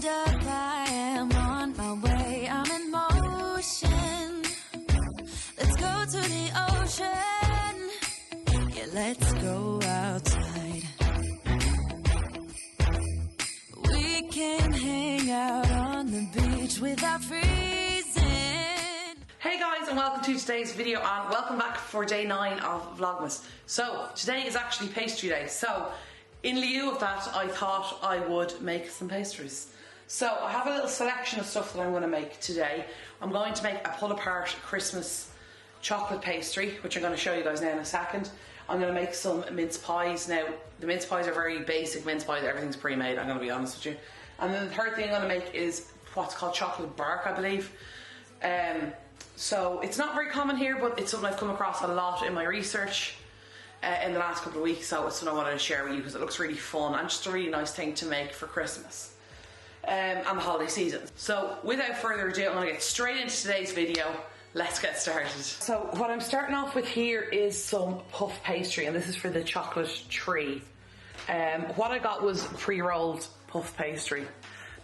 hold up, I am on my way, I'm in motion. Let's go to the ocean. Yeah, let's go outside. We can hang out on the beach without freezing. Hey guys, and welcome to today's video, and welcome back for day 9 of Vlogmas. So today is actually pastry day, so in lieu of that I thought I would make some pastries. So I have a little selection of stuff that I'm going to make today. I'm going to make a pull apart Christmas chocolate pastry, which I'm going to show you guys now in a second. I'm going to make some mince pies. Now the mince pies are very basic mince pies, everything's pre-made, I'm going to be honest with you. And then the third thing I'm going to make is what's called chocolate bark, I believe. So it's not very common here, but it's something I've come across a lot in my research in the last couple of weeks, so it's something I wanted to share with you because it looks really fun and just a really nice thing to make for Christmas and the holiday season. So without further ado, I'm going to get straight into today's video. Let's get started. So what I'm starting off with here is some puff pastry, and this is for the chocolate tree. What I got was pre-rolled puff pastry.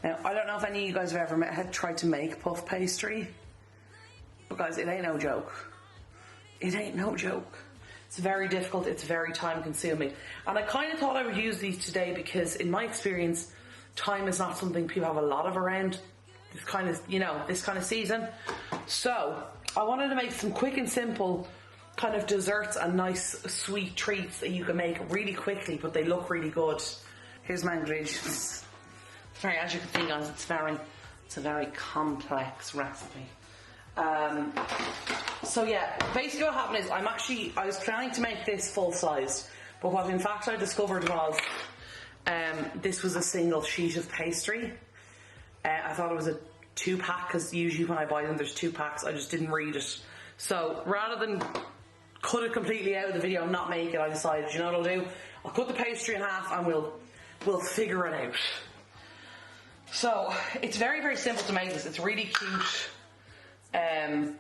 Now I don't know if any of you guys have ever tried to make puff pastry, but guys, it ain't no joke. It ain't no joke. It's very difficult, it's very time consuming. And I kind of thought I would use these today because in my experience, time is not something people have a lot of around this kind of, this kind of season. So I wanted to make some quick and simple kind of desserts and nice sweet treats that you can make really quickly, but they look really good. Here's my ingredients. As you can see guys, it's a very complex recipe. So yeah, basically what happened is I was planning to make this full size, but what in fact I discovered was this was a single sheet of pastry. I thought it was a 2-pack because usually when I buy them there's 2 packs. I just didn't read it. So rather than cut it completely out of the video and not make it, I decided, you know what I'll do? I'll cut the pastry in half and we'll figure it out. So it's very, very simple to make this. It's really cute. And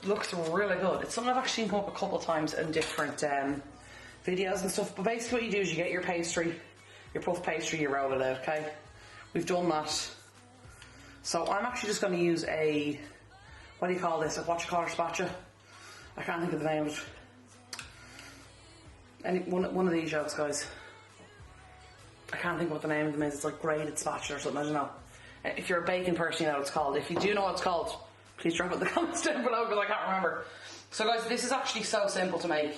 looks really good. It's something I've actually come up a couple of times in different videos and stuff. But basically what you do is you get your pastry, your puff pastry, you roll it out, okay? We've done that. So I'm actually just going to use a, what do you call this? What you call a spatula? I can't think of the name of it. One of these jokes, guys. I can't think of what the name of them is. It's like grated spatula or something, I don't know. If you're a baking person, you know what it's called. If you do know what it's called, please drop it in the comments down below because I can't remember. So guys, this is actually so simple to make.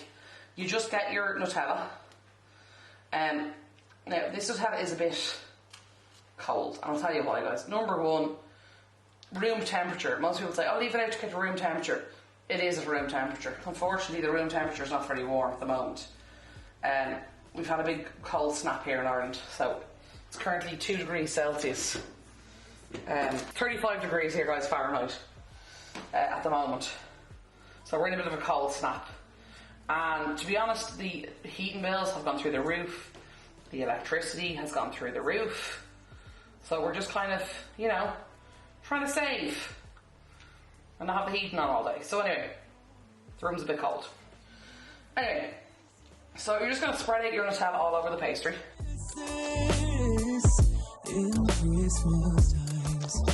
You just get your Nutella. Now, this Nutella is a bit cold. And I'll tell you why, guys. Number one, room temperature. Most people say, oh, leave it out to get to room temperature. It is at room temperature. Unfortunately, the room temperature is not very warm at the moment. We've had a big cold snap here in Ireland. So it's currently 2 degrees Celsius. 35 degrees here, guys, Fahrenheit at the moment. So we're in a bit of a cold snap. And to be honest, the heating bills have gone through the roof. The electricity has gone through the roof. So we're just kind of, trying to save and not have the heating on all day. So anyway, the room's a bit cold. Anyway, so you're just going to spread out your Nutella all over the pastry. In Christmas times.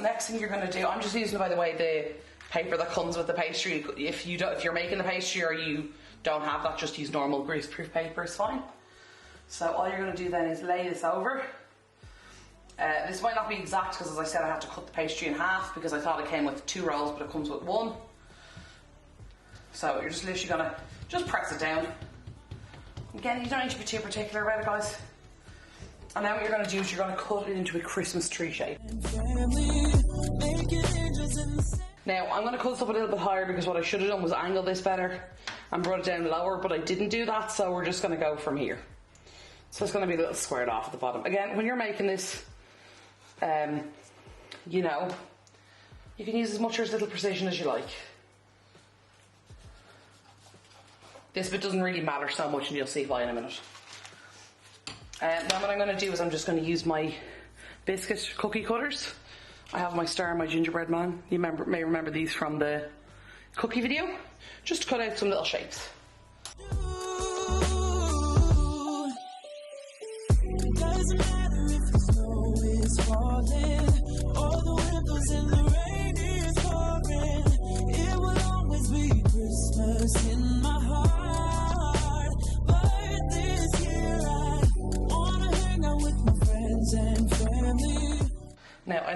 Next thing you're going to do, I'm just using, by the way, the paper that comes with the pastry. If you're making the pastry or you don't have that, just use normal greaseproof paper, it's fine. So all you're going to do then is lay this over. This might not be exact because, as I said, I had to cut the pastry in half because I thought it came with 2 rolls, but it comes with 1. So you're just literally going to just press it down. Again, you don't need to be too particular about it, guys. And now what you're going to do is you're going to cut it into a Christmas tree shape. Now, I'm going to cut this up a little bit higher because what I should have done was angle this better and brought it down lower, but I didn't do that, so we're just going to go from here. So it's going to be a little squared off at the bottom. Again, when you're making this, you can use as much or as little precision as you like. This bit doesn't really matter so much, and you'll see why in a minute. Now what I'm going to do is I'm just going to use my biscuit cookie cutters. I have my star and my gingerbread man. You may remember these from the cookie video. Just to cut out some little shapes.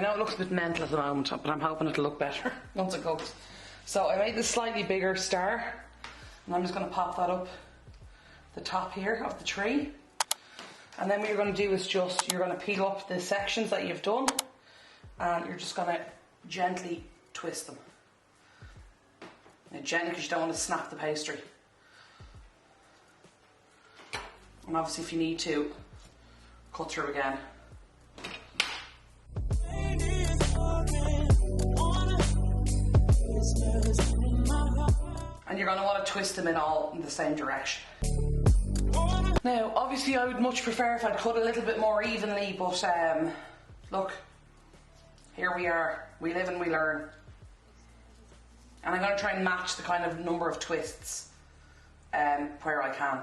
know it looks a bit mental at the moment, but I'm hoping it'll look better once it cooks. So I made this slightly bigger star, and I'm just going to pop that up the top here of the tree. And then what you're going to do is you're going to peel up the sections that you've done, and you're just going to gently twist them. Now, gently, because you don't want to snap the pastry. And obviously if you need to, cut through again. And you're going to want to twist them in the same direction. Now, obviously I would much prefer if I'd cut a little bit more evenly, but look, here we are. We live and we learn. And I'm going to try and match the kind of number of twists where I can.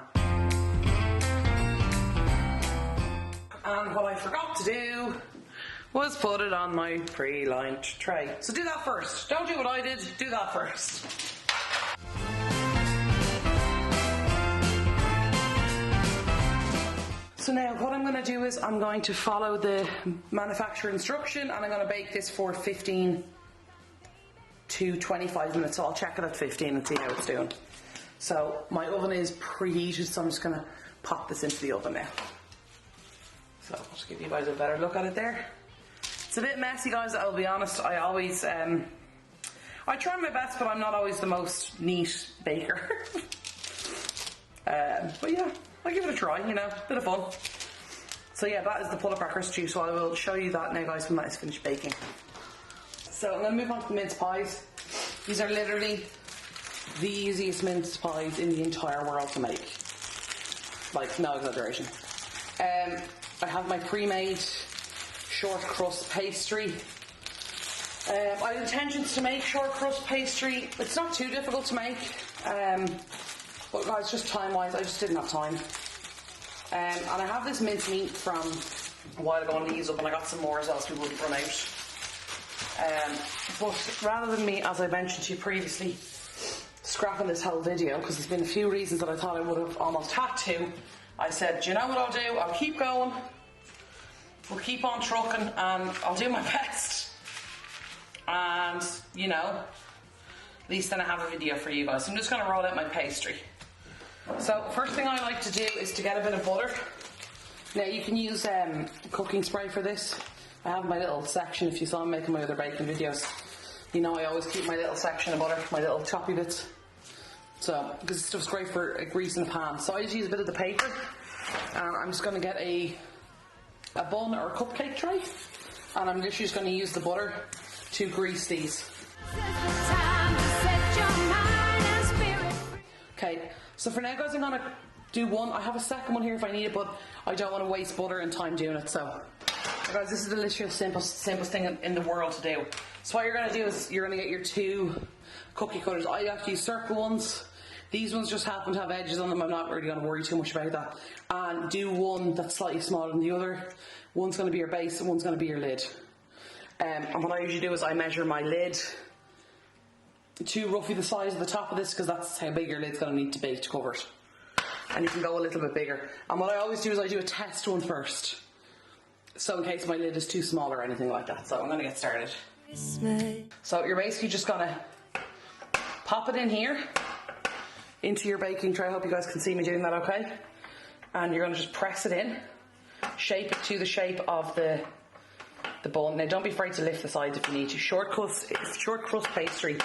And what I forgot to do was put it on my pre-lined tray. So do that first. Don't do what I did, do that first. So now what I'm going to do is I'm going to follow the manufacturer instruction, and I'm going to bake this for 15 to 25 minutes. So I'll check it at 15 and see how it's doing. So my oven is preheated, so I'm just going to pop this into the oven now. So I'll just give you guys a better look at it there. It's a bit messy, guys, I'll be honest. I always, I try my best, but I'm not always the most neat baker. But yeah, I'll give it a try, you know, bit of fun. So yeah, that is the puller crackers too, so I will show you that now, guys, when that is finished baking. So I'm going to move on to the mince pies. These are literally the easiest mince pies in the entire world to make. Like, no exaggeration. I have my pre-made short crust pastry. I have intentions to make short crust pastry. It's not too difficult to make, but guys, just time-wise, I just didn't have time. And I have this mince meat from a while ago on these up, and I got some more as well so we wouldn't run out. But rather than me, as I mentioned to you previously, scrapping this whole video, because there's been a few reasons that I thought I would have almost had to, I said, do you know what I'll do? I'll keep going, we'll keep on trucking, and I'll do my best. And, you know, at least then I have a video for you guys. So I'm just going to roll out my pastry. So first thing I like to do is to get a bit of butter. Now you can use cooking spray for this. I have my little section, if you saw me making my other baking videos. You know I always keep my little section of butter, my little choppy bits. So, because this stuff's great for greasing the pan. So I just use a bit of the paper, and I'm just going to get a bun or a cupcake tray, and I'm literally just going to use the butter to grease these. Okay, so for now, guys, I'm going to do one. I have a second one here if I need it, but I don't want to waste butter and time doing it. So, guys, this is the literally simplest thing in the world to do. So what you're going to do is you're going to get your two cookie cutters. I have to use circle ones. These ones just happen to have edges on them. I'm not really going to worry too much about that. And do one that's slightly smaller than the other. One's going to be your base and one's going to be your lid. And what I usually do is I measure my lid to roughly the size of the top of this, because that's how big your lid's going to need to be to cover it. And you can go a little bit bigger. And what I always do is I do a test one first, so in case my lid is too small or anything like that. So I'm going to get started. So you're basically just going to pop it in here into your baking tray. I hope you guys can see me doing that okay. And you're going to just press it in, shape it to the shape of the bun. Now don't be afraid to lift the sides if you need to. Short crust pastry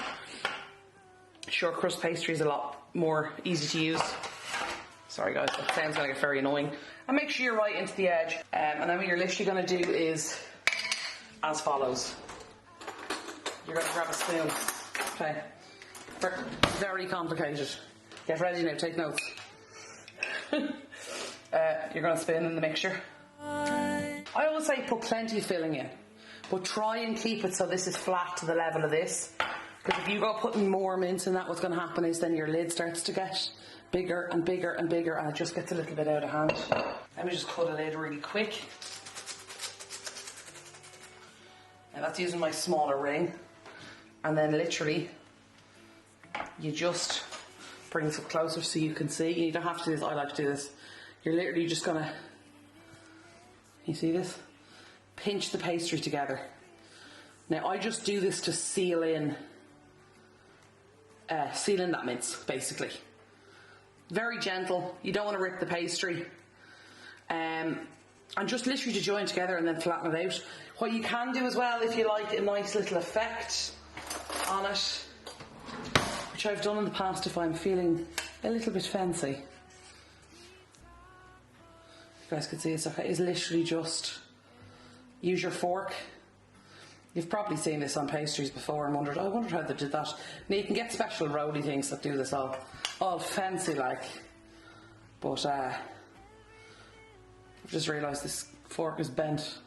is a lot more easy to use. Sorry guys, that sounds going to get very annoying. And make sure you're right into the edge. And then what you're literally going to do is as follows. You're going to grab a spoon. Okay. Very complicated. Get ready now, take notes. You're going to spoon in the mixture. I always say put plenty of filling in, but try and keep it so this is flat to the level of this. Because if you go putting more mince in that, what's going to happen is then your lid starts to get bigger and bigger and bigger, and it just gets a little bit out of hand. Let me just cut a lid really quick. Now that's using my smaller ring. And then literally, you just bring this up closer so you can see. You don't have to do this, I like to do this. You're literally just gonna, you see this? Pinch the pastry together. Now I just do this to seal in that mince, basically. Very gentle, you don't want to rip the pastry. And just literally to join together and then flatten it out. What you can do as well, if you like a nice little effect on it, which I've done in the past if I'm feeling a little bit fancy. You guys can see it's okay, is literally just use your fork. You've probably seen this on pastries before and wondered, oh, I wonder how they did that. Now you can get special roly things that do this all fancy like, but I've just realised this fork is bent.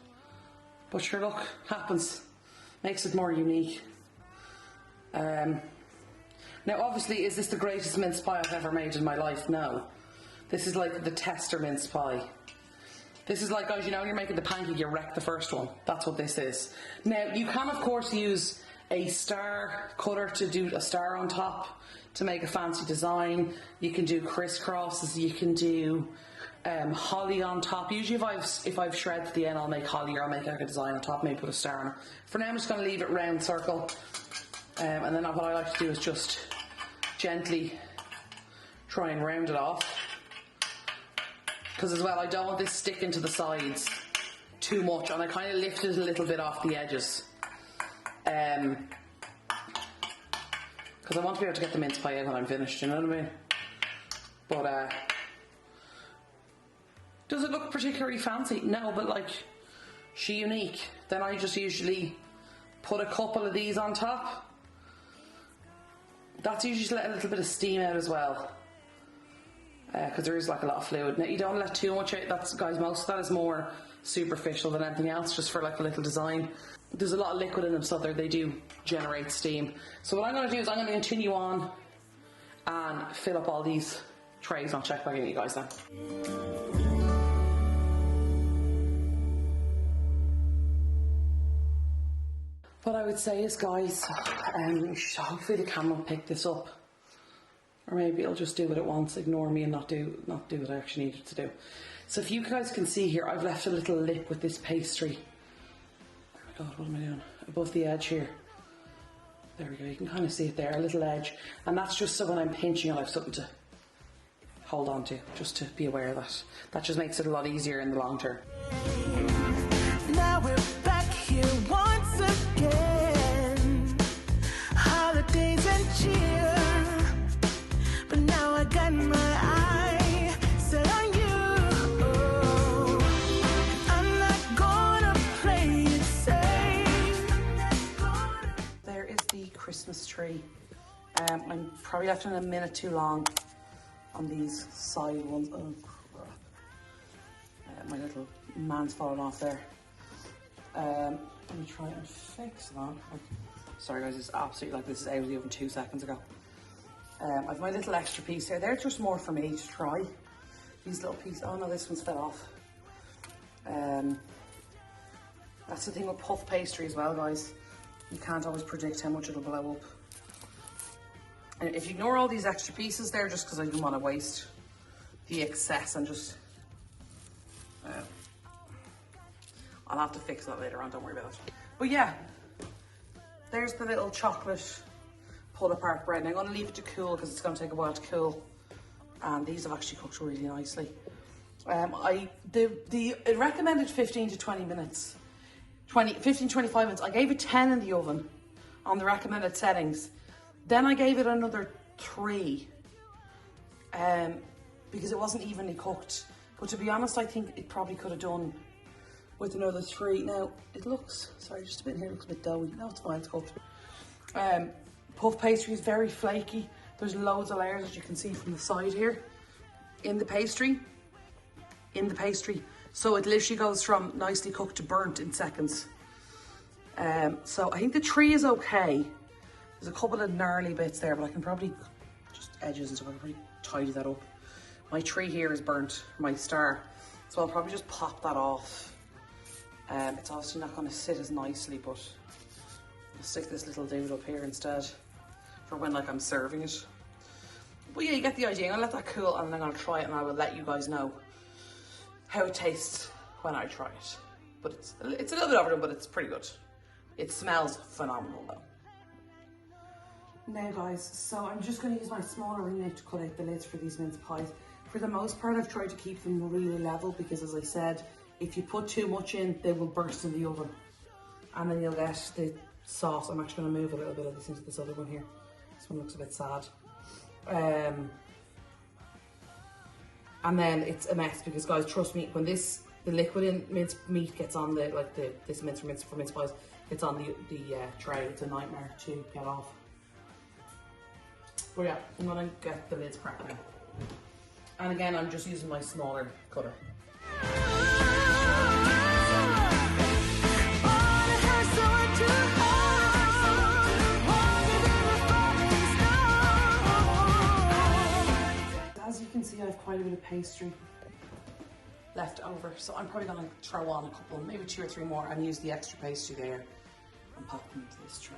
But sure, look, happens. Makes it more unique. Now obviously, is this the greatest mince pie I've ever made in my life? No. This is like the tester mince pie. This is like, guys, you know when you're making the pancake, you wreck the first one. That's what this is. Now, you can, of course, use a star cutter to do a star on top to make a fancy design. You can do crisscrosses. You can do holly on top. Usually if I've shredded the end, I'll make holly, or I'll make like a design on top, maybe put a star on it. For now, I'm just going to leave it round circle. And then what I like to do is just gently try and round it off. Because as well, I don't want this sticking to the sides too much, and I kind of lift it a little bit off the edges. Because I want to be able to get the mince pie out when I'm finished, you know what I mean? But does it look particularly fancy? No, but like, she unique. Then I just usually put a couple of these on top. That's usually to let a little bit of steam out as well. Because there is like a lot of fluid. Now you don't let too much out, that's, guys, most of that is more superficial than anything else, just for like a little design. There's a lot of liquid in them, so they do generate steam. So what I'm going to do is I'm going to continue on and fill up all these trays, and I'll check back in with you guys then. What I would say is, guys, hopefully the camera will pick this up. Or maybe it'll just do what it wants, ignore me and not do what I actually needed to do. So if you guys can see here, I've left a little lip with this pastry. Oh my God, what am I doing? Above the edge here. There we go, you can kind of see it there, a little edge. And that's just so when I'm pinching it, I've something to hold on to, just to be aware of that. That just makes it a lot easier in the long term. Now we're back here once again. Holidays and cheer. But now I got my eye set on you. I'm not gonna play it safe. There is the Christmas tree. I'm probably left it a minute too long on these side ones. Oh crap. My little man's fallen off there. Let me try and fix that. Sorry guys, it's absolutely like this is out of the oven 2 seconds ago. I've my little extra piece here. They're just more for me to try. These little pieces. Oh no, this one's fell off. That's the thing with puff pastry as well, guys. You can't always predict how much it'll blow up. And if you ignore all these extra pieces there, just because I don't want to waste the excess, and just I'll have to fix that later on, don't worry about it. But yeah, there's the little chocolate pull apart bread. Now I'm going to leave it to cool because it's going to take a while to cool. And these have actually cooked really nicely. It recommended 15 to 20 minutes. 15, 25 minutes. I gave it 10 in the oven on the recommended settings. Then I gave it another 3 because it wasn't evenly cooked. But to be honest, I think it probably could have done with another 3. Now, it looks, sorry, just a bit here, it looks a bit doughy. No, it's fine, it's cooked. Puff pastry is very flaky. There's loads of layers, as you can see from the side here, in the pastry. So it literally goes from nicely cooked to burnt in seconds. So I think the 3 is okay. There's a couple of gnarly bits there, but I can probably, just edges and stuff, I can probably tidy that up. My 3 here is burnt, my star. So I'll probably just pop that off. It's obviously not going to sit as nicely, but I'll stick this little dude up here instead for when like I'm serving it. But yeah, you get the idea. I'm going to let that cool and then I'm going to try it, and I will let you guys know how it tastes when I try it. But it's a little bit overdone, but it's pretty good. It smells phenomenal though. Now guys, so I'm just going to use my smaller ring knife to cut out the lids for these mince pies. For the most part, I've tried to keep them really level because, as I said, if you put too much in, they will burst in the oven. And then you'll get the sauce. I'm actually going to move a little bit of this into this other one here. This one looks a bit sad. And then it's a mess because, guys, trust me, when the liquid in mince meat gets on this mince for mince pies, it's on the tray. It's a nightmare to get off. But yeah, I'm gonna get the lids cracked now. And again, I'm just using my smaller cutter. As you can see, I have quite a bit of pastry left over, so I'm probably gonna throw on a couple, maybe 2 or 3 more, and use the extra pastry there and pop them into this tray.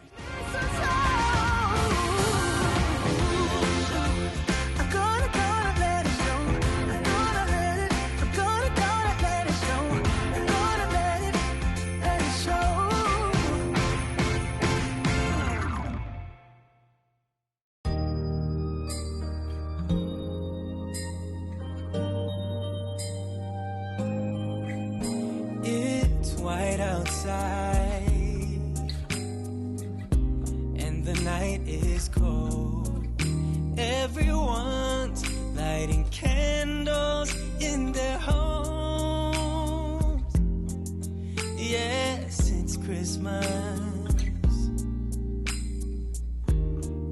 White outside and the night is cold. Everyone's lighting candles in their homes. Yes, it's Christmas.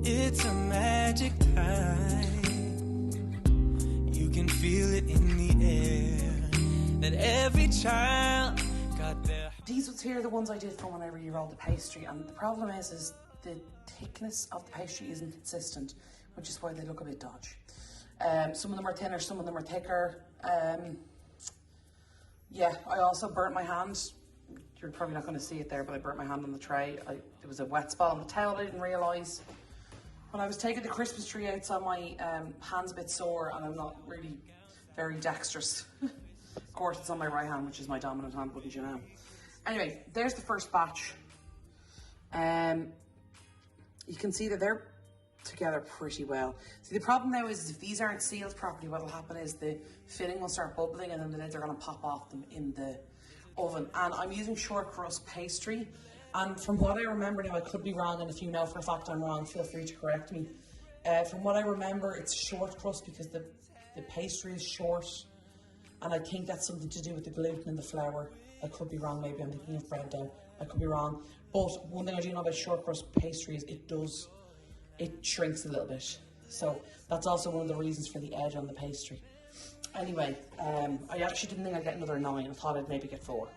It's a magic time. You can feel it in the air that every child. These ones here are the ones I did from when I re-rolled the pastry, and the problem is the thickness of the pastry isn't consistent, which is why they look a bit dodgy. Some of them are thinner, some of them are thicker. Yeah, I also burnt my hand. You're probably not going to see it there, but I burnt my hand on the tray. There was a wet spot on the towel. I didn't realise. When I was taking the Christmas tree out, so my hand's a bit sore, and I'm not really very dexterous. Of course, it's on my right hand, which is my dominant hand, wouldn't you know? Anyway, there's the first batch. You can see that they're together pretty well. See, the problem now is if these aren't sealed properly, what will happen is the filling will start bubbling and then the lids are going to pop off them in the oven. And I'm using short crust pastry. And from what I remember now, I could be wrong, and if you know for a fact I'm wrong, feel free to correct me. From what I remember, it's short crust because the pastry is short. And I think that's something to do with the gluten in the flour. I could be wrong, maybe I'm thinking of bread dough. I could be wrong. But one thing I do know about short crust pastry is it shrinks a little bit. So that's also one of the reasons for the edge on the pastry. Anyway, I actually didn't think I'd get another 9. I thought I'd maybe get 4.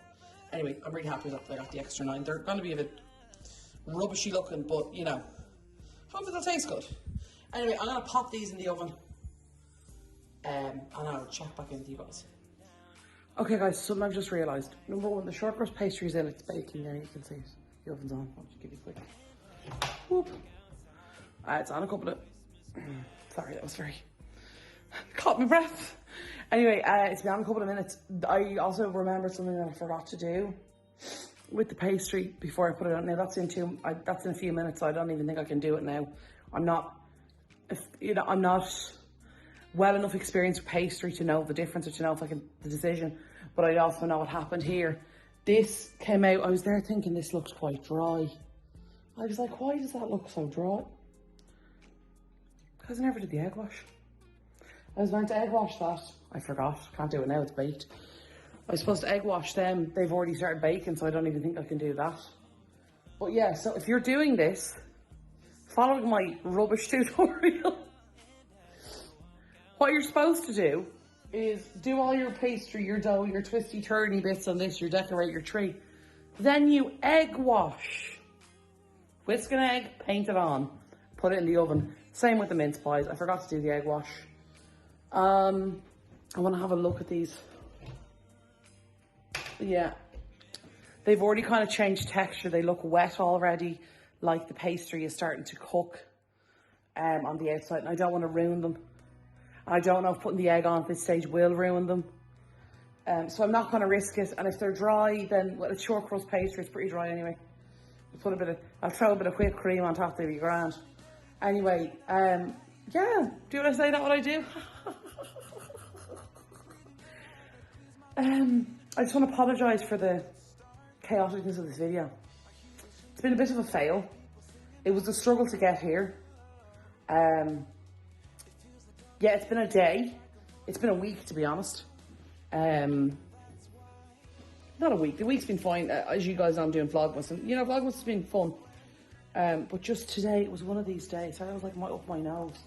Anyway, I'm really happy that I got the extra 9. They're going to be a bit rubbishy looking, but you know, hopefully they'll taste good. Anyway, I'm going to pop these in the oven. And I'll check back in with you guys. Okay guys, something I've just realised. Number 1, the short crust pastry is in, it's baking there, you can see it. The oven's on, I'll just give you a quick. Whoop. It's on a couple of, sorry, that was very, caught my breath. Anyway, it's been on a couple of minutes. I also remembered something that I forgot to do with the pastry before I put it on. Now that's in a few minutes, so I don't even think I can do it now. I'm not well enough experienced with pastry to know the difference or to know if the decision, but I also know what happened here. This came out, I was there thinking this looks quite dry. I was like, why does that look so dry? Because I never did the egg wash. I was meant to egg wash that. I forgot, can't do it now, it's baked. I was supposed to egg wash them, they've already started baking, so I don't even think I can do that. But yeah, so if you're doing this, following my rubbish tutorial, what you're supposed to do is do all your pastry, your dough, your twisty turny bits on this, your decorate your tree. Then you egg wash. Whisk an egg, paint it on, put it in the oven. Same with the mince pies. I forgot to do the egg wash. I want to have a look at these. Yeah. They've already kind of changed texture. They look wet already, like the pastry is starting to cook on the outside, and I don't want to ruin them. I don't know if putting the egg on at this stage will ruin them. So I'm not going to risk it. And if they're dry, then, well, it's short crust pastry, it's pretty dry anyway. I'll throw a bit of whipped cream on top, they'll be grand. Anyway, yeah, do I say that what I do? I just want to apologise for the chaoticness of this video. It's been a bit of a fail. It was a struggle to get here. Yeah, it's been a day. It's been a week, to be honest. Not a week. The week's been fine. As you guys know, I'm doing Vlogmas, and you know, Vlogmas has been fun. But just today, it was one of these days. Sorry, I was like up my nose.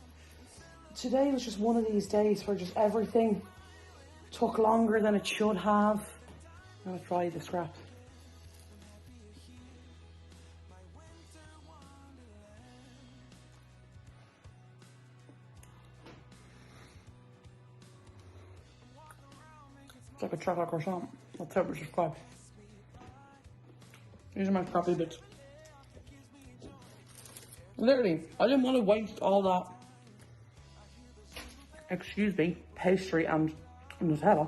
Today was just one of these days where just everything took longer than it should have. I'm gonna try the scrap. It's like a chocolate croissant. That's how it's described. These are my crappy bits. Literally, I didn't want to waste all that, excuse me, pastry and Nutella.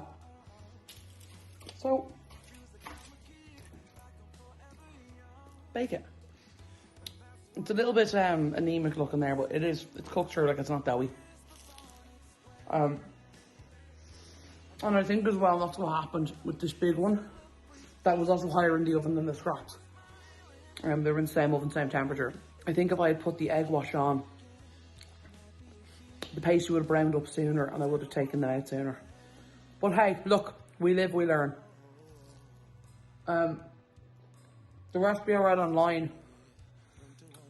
So, bake it. It's a little bit anemic looking there, but it's cooked through, like it's not doughy. And I think as well, that's what happened with this big one. That was also higher in the oven than the scraps. They were in the same oven, same temperature. I think if I had put the egg wash on, the pastry would have browned up sooner and I would have taken them out sooner. But hey, look, we live, we learn. The recipe I read online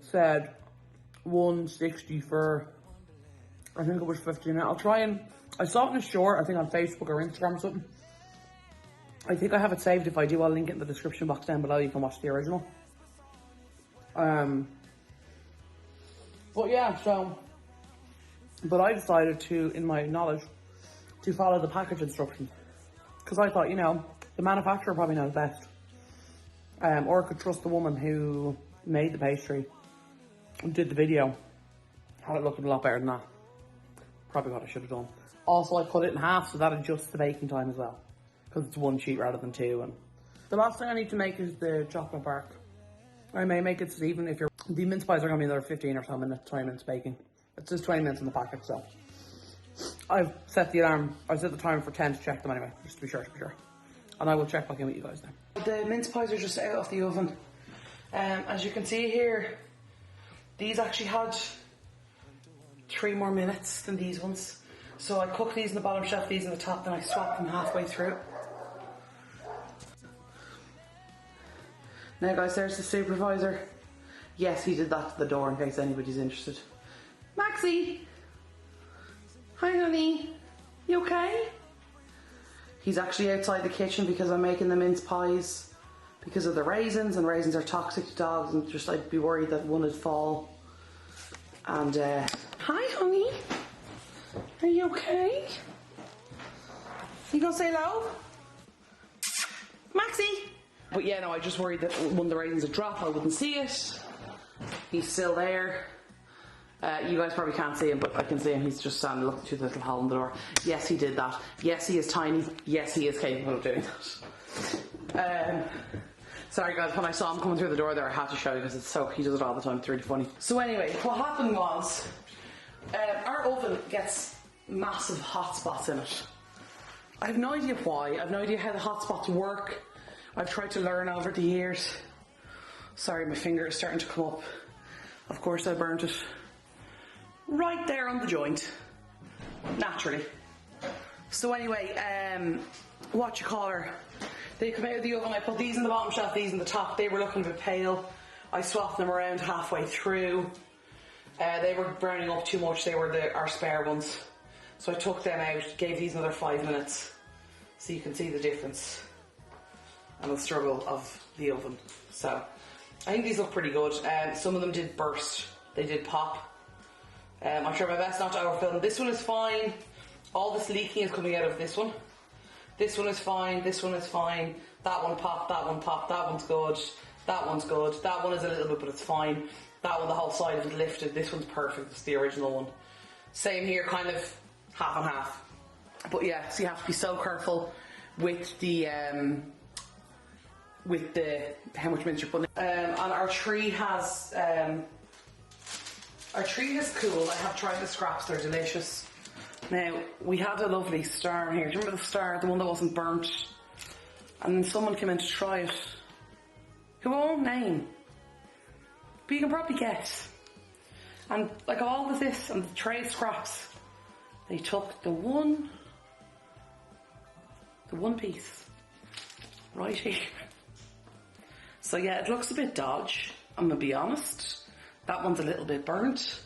said 160 for, I think it was 15. I'll try and, I saw it in a short, I think on Facebook or Instagram or something. I think I have it saved. If I do, I'll link it in the description box down below. You can watch the original. But yeah, so, but I decided to, in my knowledge, to follow the package instructions. Because I thought, you know, the manufacturer probably knows best. Or I could trust the woman who made the pastry and did the video. Had it looking a lot better than that. Probably what I should have done. Also, I cut it in half so that adjusts the baking time as well. Because it's one sheet rather than two. And the last thing I need to make is the chocolate bark. I may make it so even if you're... The mince pies are going to be another 15 or so minutes, 20 minutes baking. It's just 20 minutes in the packet, so... I've set the alarm, I set the timer for 10 to check them anyway, just to be sure, And I will check back in with you guys now. The mince pies are just out of the oven. As you can see here, these actually had 3 more minutes than these ones. So I cooked these in the bottom shelf, these in the top, then I swapped them halfway through. Now guys, there's the supervisor. Yes, he did that to the door in case anybody's interested. Maxie! Hi honey, you okay? He's actually outside the kitchen because I'm making the mince pies because of the raisins, and raisins are toxic to dogs, and just I'd be worried that one would fall. And hi honey, are you okay? You gonna say hello? Maxie! But yeah, no, I just worried that one of the raisins would drop, I wouldn't see it. He's still there. You guys probably can't see him, but I can see him. He's just standing looking through the little hole in the door. Yes, he did that. Yes, he is tiny. Yes, he is capable of doing that. Sorry guys, when I saw him coming through the door there, I had to show you because it's so, he does it all the time. It's really funny. So anyway, what happened was, our oven gets massive hot spots in it. I have no idea why. I have no idea how the hot spots work. I've tried to learn over the years. Sorry, my finger is starting to come up. Of course I burnt it right there on the joint, naturally. So anyway, what you call her, they come out of the oven. I put these in the bottom shelf, these in the top. They were looking a bit pale. I swapped them around halfway through. They were browning up too much. They were our spare ones. So I took them out, gave these another 5 minutes so you can see the difference and the struggle of the oven. So I think these look pretty good. Some of them did burst. They did pop. I'm trying my best not to overfill. This one is fine. All this leaking is coming out of this one. This one is fine. This one is fine. That one popped. That one popped. That one's good. That one's good. That one is a little bit, but it's fine. That one, the whole side of it lifted. This one's perfect. It's the original one. Same here, kind of half and half. But yeah, so you have to be so careful with the with how much mince you're putting in. And our tree has cooled. I have tried the scraps, they're delicious. Now, we had a lovely star here. Do you remember the star, the one that wasn't burnt? And then someone came in to try it, who I won't name, but you can probably guess. And like all of this and the tray of scraps, they took the one piece right here. So yeah, it looks a bit dodgy, I'm gonna be honest. That one's a little bit burnt.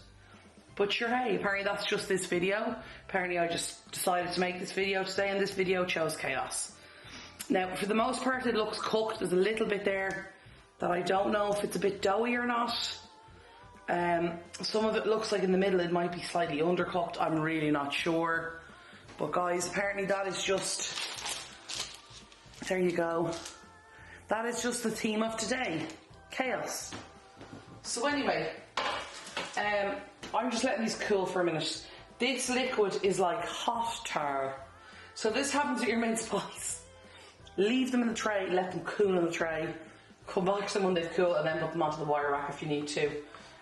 But sure, hey, apparently that's just this video. Apparently I just decided to make this video today, and this video chose chaos. Now, for the most part, it looks cooked. There's a little bit there that I don't know if it's a bit doughy or not. Some of it looks like in the middle it might be slightly undercooked. I'm really not sure. But guys, apparently that is just... There you go. That is just the theme of today. Chaos. So anyway, I'm just letting these cool for a minute. This liquid is like hot tar. So this happens with your mince pies. Leave them in the tray, let them cool in the tray. Come back to them when they've cooled and then put them onto the wire rack if you need to.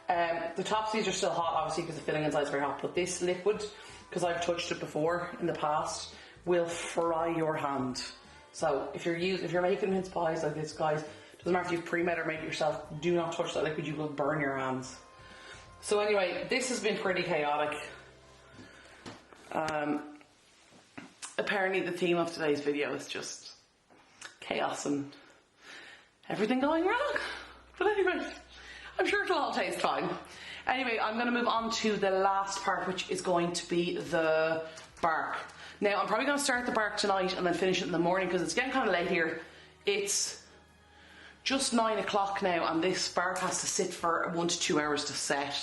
The tops of these are still hot, obviously, because the filling inside is very hot. But this liquid, because I've touched it before in the past, will fry your hand. So if you're making mince pies like this, guys, doesn't matter if you've pre-made or made it yourself, do not touch that liquid, you will burn your hands. So anyway, this has been pretty chaotic. Apparently the theme of today's video is just chaos and everything going wrong. But anyway, I'm sure it'll all taste fine. Anyway, I'm going to move on to the last part, which is going to be the bark. Now, I'm probably going to start the bark tonight and then finish it in the morning because it's getting kind of late here. It's just 9 o'clock now and this bark has to sit for 1 to 2 hours to set.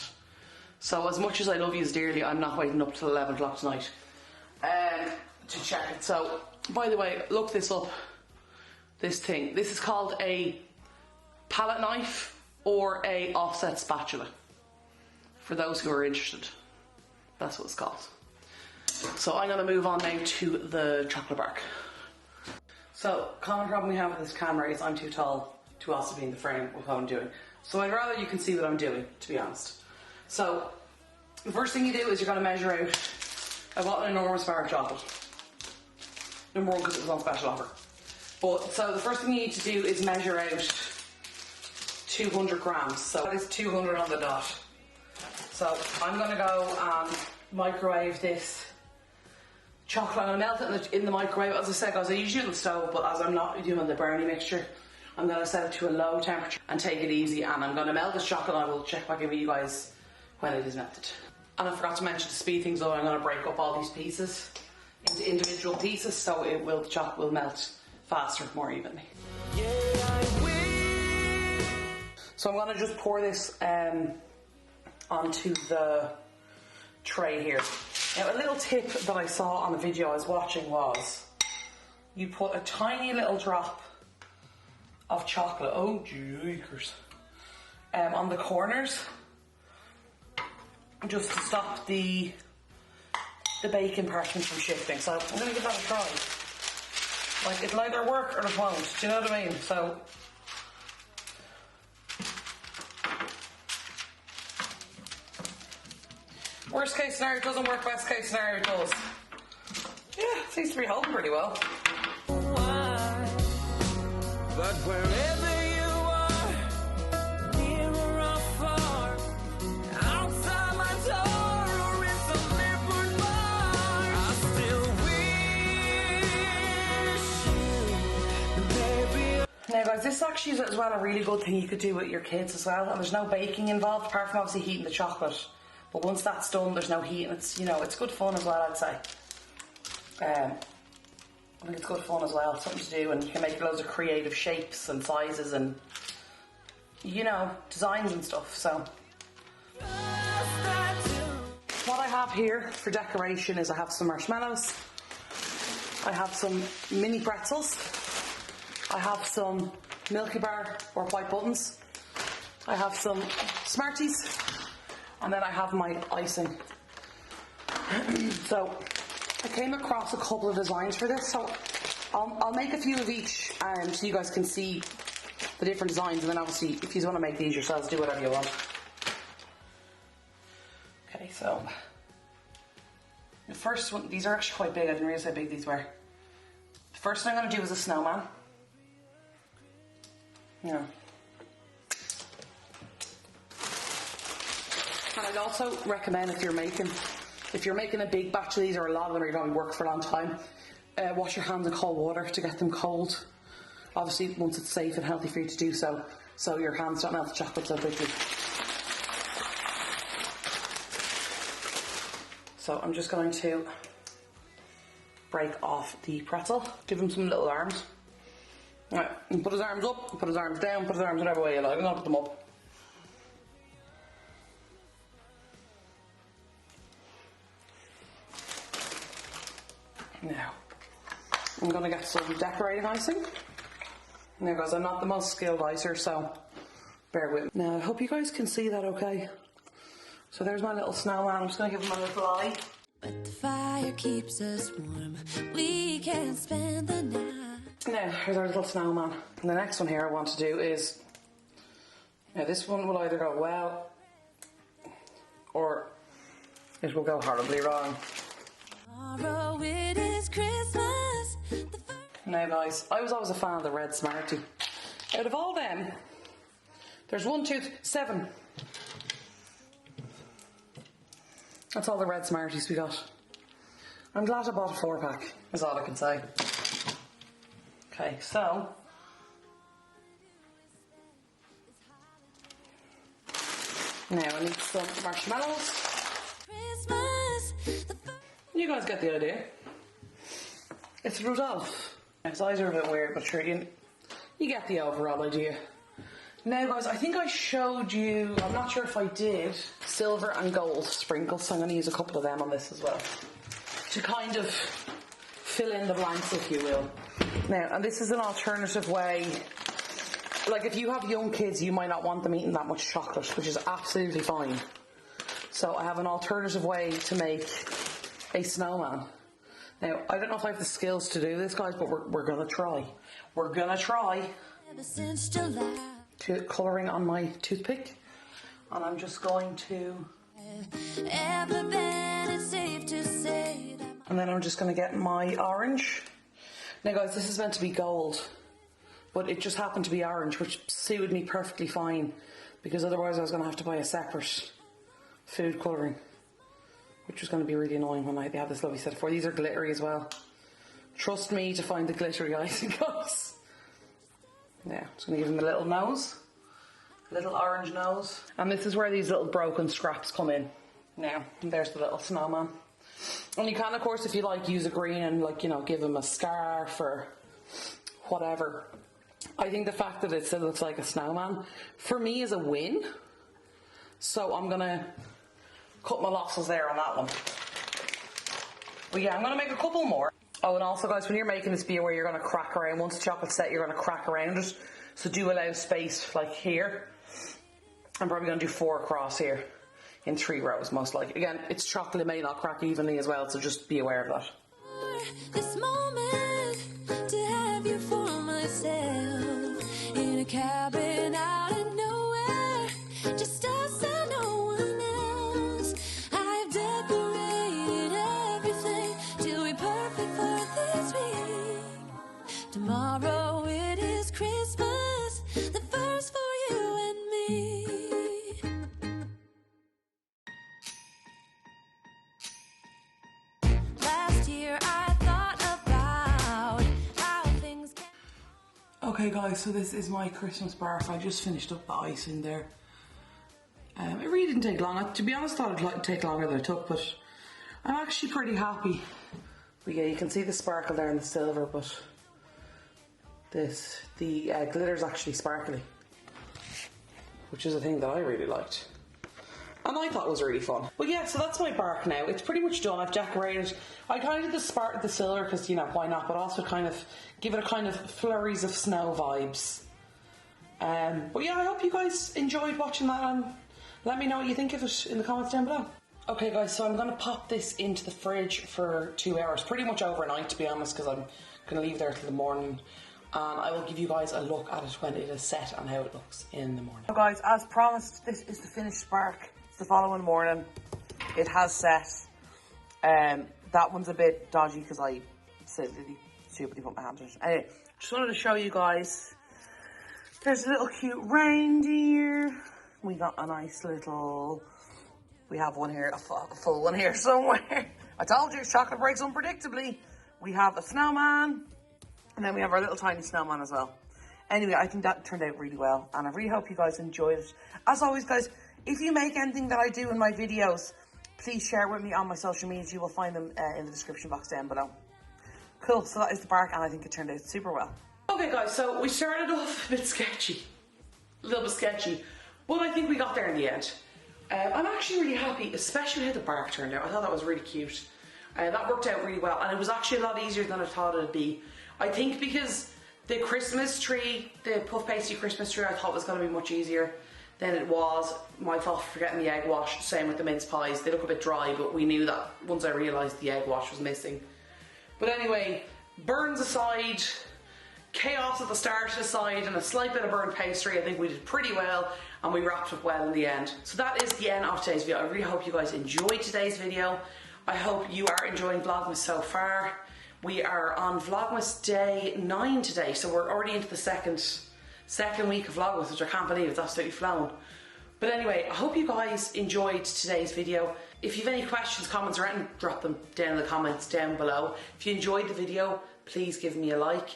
So as much as I love you dearly, I'm not waiting up till 11 o'clock tonight to check it. So, by the way, look this up. This thing. This is called a palette knife or a offset spatula. For those who are interested, that's what it's called. So I'm going to move on now to the chocolate bark. So, common problem we have with this camera is I'm too tall to also be in the frame with what I'm doing. So I'd rather you can see what I'm doing, to be honest. So, the first thing you do is you're going to measure out. I bought an enormous bar of chocolate. Number one, because it was on special offer. But, so the first thing you need to do is measure out 200 grams. So that is 200 on the dot. So I'm going to go and microwave this chocolate. I'm going to melt it in the microwave. As I said, guys, I usually do it on the stove, but as I'm not doing the brownie mixture, I'm going to set it to a low temperature and take it easy. And I'm going to melt this chocolate and I will check back in with you guys when it is melted. And I forgot to mention to speed things up, I'm going to break up all these pieces into individual pieces so the chocolate will melt faster, more evenly. So I'm going to just pour this onto the tray here. Now, a little tip that I saw on the video I was watching was you put a tiny little drop of chocolate, oh jeekers, on the corners just to stop the baking parchment from shifting. So I'm going to give that a try. Like, it'll either work or it won't, do you know what I mean? So worst case scenario it doesn't work, best case scenario it does. Yeah, it seems to be holding pretty well. But wherever you are, near or far, outside my door or in some airport bar, I still wish you, baby. Now guys, this actually is as well a really good thing you could do with your kids as well, and there's no baking involved apart from obviously heating the chocolate. But once that's done, there's no heat, and it's, you know, it's good fun as well, I'd say. I think it's good fun as well, something to do, and you can make loads of creative shapes and sizes and, you know, designs and stuff, so. What I have here for decoration is I have some marshmallows, I have some mini pretzels, I have some Milky Bar or white buttons, I have some Smarties, and then I have my icing. So I came across a couple of designs for this, so I'll make a few of each so you guys can see the different designs, and then obviously if you want to make these yourselves, do whatever you want. Okay, so the first one, these are actually quite big. I didn't realize how big these were. The first thing I'm going to do is a snowman. Yeah. And I'd also recommend if you're making a big batch of these, or a lot of them, or you're going to work for a long time, wash your hands in cold water to get them cold. Obviously, once it's safe and healthy for you to do so, so your hands don't melt the chocolate so quickly. So I'm just going to break off the pretzel, give him some little arms. Right, and put his arms up, put his arms down, put his arms whatever way you like. I'm going to put them up. Now, I'm going to get some decorating icing. Now guys, I'm not the most skilled icer, so bear with me. Now, I hope you guys can see that okay. So there's my little snowman. I'm just going to give him a little eye. But the fire keeps us warm. We can spend the night. Now, here's our little snowman. And the next one here I want to do is... Now, this one will either go well, or it will go horribly wrong. Tomorrow it is Christmas. Now guys, I was always a fan of the red Smartie. Out of all them, there's 1, 2, 7. That's all the red Smarties we got. I'm glad I bought a 4-pack, is all I can say. Okay, so... Now I need some marshmallows. You guys get the idea. It's Rudolph. His eyes are a bit weird, but sure, you get the overall idea. Now guys, I think I showed you, I'm not sure if I did, silver and gold sprinkles, so I'm going to use a couple of them on this as well, to kind of fill in the blanks, if you will. Now, and this is an alternative way, like if you have young kids, you might not want them eating that much chocolate, which is absolutely fine. So I have an alternative way to make a snowman. Now, I don't know if I have the skills to do this, guys, but we're going to try. We're going to try colouring on my toothpick. And I'm just going to... And then I'm just going to get my orange. Now, guys, this is meant to be gold, but it just happened to be orange, which suited me perfectly fine, because otherwise I was going to have to buy a separate food colouring, which was going to be really annoying when they have this lovely set of 4. These are glittery as well. Trust me to find the glittery icing, guys. Yeah, just going to give him a little nose. A little orange nose. And this is where these little broken scraps come in. Now, there's the little snowman. And you can, of course, if you like, use a green and, like, you know, give him a scarf or whatever. I think the fact that it still looks like a snowman, for me, is a win. So I'm going to cut my losses there on that one. But yeah, I'm going to make a couple more. Oh, and also, guys, when you're making this, be aware you're going to crack around. Once the chocolate's set, you're going to crack around it. So do allow space, like here. I'm probably going to do 4 across here in 3 rows, most likely. Again, it's chocolate, it may not crack evenly as well, so just be aware of that. This moment to have you for myself in a cabin out of nowhere, just us and no one else. I've decorated everything till we're perfect for this week. Tomorrow it is Christmas, the first for you and me. Last year I thought about how things can... Okay, guys, so this is my Christmas barf. I just finished up the icing there. It really didn't take long. To be honest, I thought it'd take longer than it took, but I'm actually pretty happy. But yeah, you can see the sparkle there in the silver, but the glitter's actually sparkly, which is a thing that I really liked. And I thought it was really fun. But yeah, so that's my bark now. It's pretty much done. I've decorated. I kind of did the spark of the silver because, you know, why not? But also kind of give it a kind of flurries of snow vibes. But yeah, I hope you guys enjoyed watching that, and let me know what you think of it in the comments down below. Okay guys, so I'm going to pop this into the fridge for 2 hours, pretty much overnight to be honest, because I'm going to leave there till the morning, and I will give you guys a look at it when it is set and how it looks in the morning. So guys, as promised, this is the finished bark. It's the following morning. It has set. That one's a bit dodgy because I stupidly put my hand in it. Anyway, just wanted to show you guys. There's a little cute reindeer. We got a nice little... We have one here, a full one here somewhere. I told you, chocolate breaks unpredictably. We have a snowman, and then we have our little tiny snowman as well. Anyway, I think that turned out really well, and I really hope you guys enjoyed it. As always, guys, if you make anything that I do in my videos, please share with me on my social medias. You will find them in the description box down below. Cool, so that is the bark, and I think it turned out super well. Okay guys, so we started off a bit sketchy. A little bit sketchy, but I think we got there in the end. I'm actually really happy, especially how the bark turned out. I thought that was really cute. That worked out really well, and it was actually a lot easier than I thought it'd be. I think because the Christmas tree, the puff pastry Christmas tree, I thought was going to be much easier than it was. My fault for forgetting the egg wash. Same with the mince pies. They look a bit dry, but we knew that once I realised the egg wash was missing. But anyway, burns aside, chaos at the start aside, and a slight bit of burnt pastry, I think we did pretty well, and we wrapped up well in the end. So that is the end of today's video. I really hope you guys enjoyed today's video. I hope you are enjoying Vlogmas so far. We are on Vlogmas day 9 today, so we're already into the second week of Vlogmas, which I can't believe. It's absolutely flown. But anyway, I hope you guys enjoyed today's video. If you have any questions, comments or anything, drop them down in the comments down below. If you enjoyed the video, please give me a like.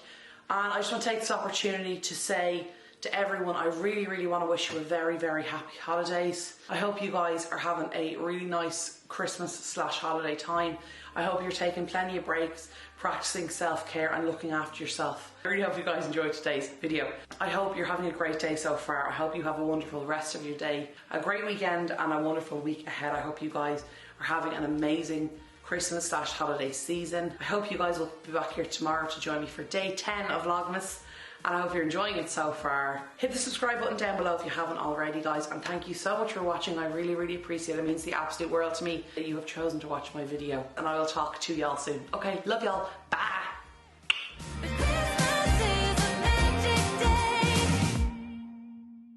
And I just want to take this opportunity to say to everyone, I really, really want to wish you a very, very happy holidays. I hope you guys are having a really nice Christmas/holiday time. I hope you're taking plenty of breaks, practicing self-care and looking after yourself. I really hope you guys enjoyed today's video. I hope you're having a great day so far. I hope you have a wonderful rest of your day, a great weekend and a wonderful week ahead. I hope you guys are having an amazing Christmas/holiday season. I hope you guys will be back here tomorrow to join me for day 10 of Vlogmas. And I hope you're enjoying it so far. Hit the subscribe button down below if you haven't already, guys. And thank you so much for watching. I really, really appreciate it. It means the absolute world to me that you have chosen to watch my video. And I will talk to y'all soon. Okay, love y'all. Bye.